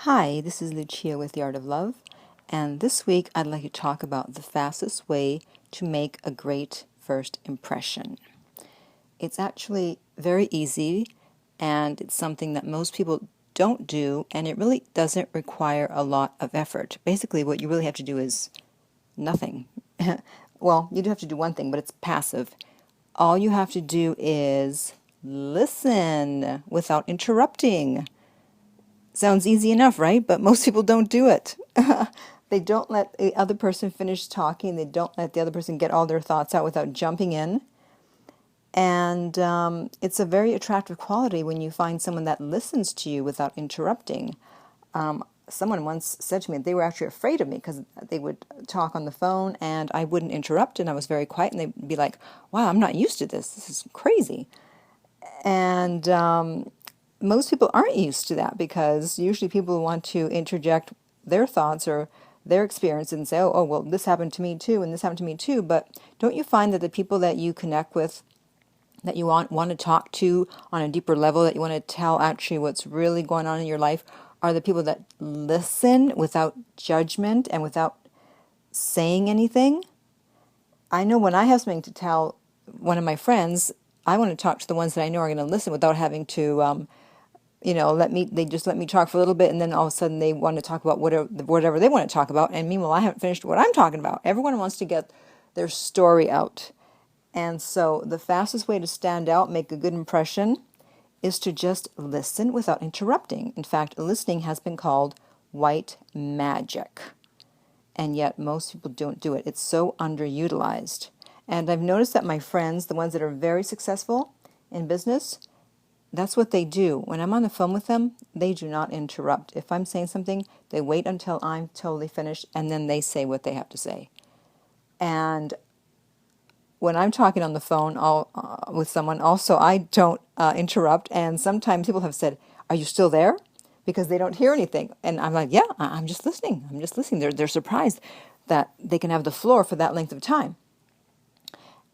Hi, this is Lucia with The Art of Love, and this week I'd like to talk about the fastest way to make a great first impression. It's actually very easy, and it's something that most people don't do, and it really doesn't require a lot of effort. Basically, what you really have to do is nothing. Well, you do have to do one thing, but it's passive. All you have to do is listen without interrupting. Sounds easy enough, right? But most people don't do it. They don't let the other person finish talking. They don't let the other person get all their thoughts out without jumping in. And it's a very attractive quality when you find someone that listens to you without interrupting. Someone once said to me they were actually afraid of me because they would talk on the phone and I wouldn't interrupt and I was very quiet and they'd be like, wow, I'm not used to this. This is crazy. And most people aren't used to that because usually people want to interject their thoughts or their experience and say, oh, well, this happened to me too, and this happened to me too. But don't you find that the people that you connect with, that you want to talk to on a deeper level, that you want to tell actually what's really going on in your life, are the people that listen without judgment and without saying anything? I know when I have something to tell one of my friends, I want to talk to the ones that I know are going to listen without having to they just let me talk for a little bit and then all of a sudden they want to talk about whatever they want to talk about. And meanwhile, I haven't finished what I'm talking about. Everyone wants to get their story out. And so the fastest way to stand out, make a good impression, is to just listen without interrupting. In fact, listening has been called white magic. And yet most people don't do it. It's so underutilized. And I've noticed that my friends, the ones that are very successful in business, that's what they do. When I'm on the phone with them, they do not interrupt. If I'm saying something, they wait until I'm totally finished, and then they say what they have to say. And when I'm talking on the phone with someone, also, I don't interrupt. And sometimes people have said, are you still there? Because they don't hear anything. And I'm like, yeah, I'm just listening. I'm just listening. They're surprised that they can have the floor for that length of time.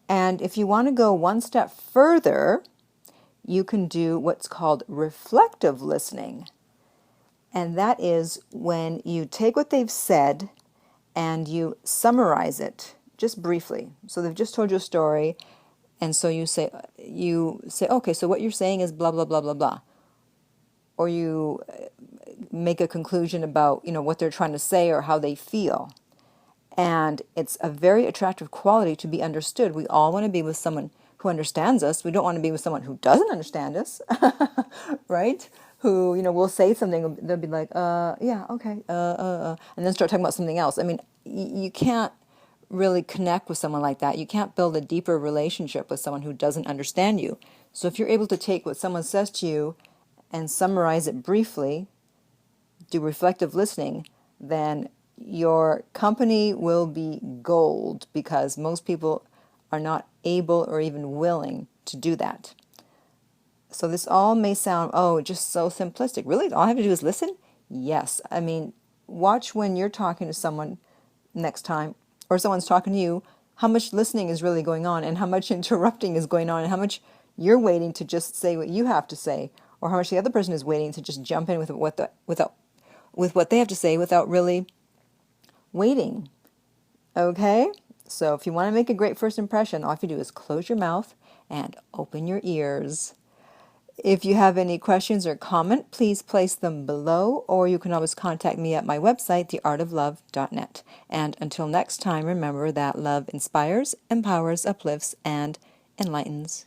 And if you want to go one step further, you can do what's called reflective listening. And that is when you take what they've said and you summarize it just briefly. So they've just told you a story, and so you say, okay, so what you're saying is blah, blah, blah, blah, blah. Or you make a conclusion about, what they're trying to say or how they feel. And it's a very attractive quality to be understood. We all want to be with someone who understands us. We don't want to be with someone who doesn't understand us, right? Who, will say something, they'll be like, yeah, okay, and then start talking about something else. I mean, you can't really connect with someone like that. You can't build a deeper relationship with someone who doesn't understand you. So if you're able to take what someone says to you and summarize it briefly, do reflective listening, then your company will be gold because most people are not able or even willing to do that. So this all may sound, just so simplistic. Really, all I have to do is listen? Yes. I mean, watch when you're talking to someone next time, or someone's talking to you, how much listening is really going on and how much interrupting is going on and how much you're waiting to just say what you have to say, or how much the other person is waiting to just jump in with what they have to say without really waiting. Okay? So if you want to make a great first impression, all you have to do is close your mouth and open your ears. If you have any questions or comment, please place them below, or you can always contact me at my website, theartoflove.net. And until next time, remember that love inspires, empowers, uplifts, and enlightens.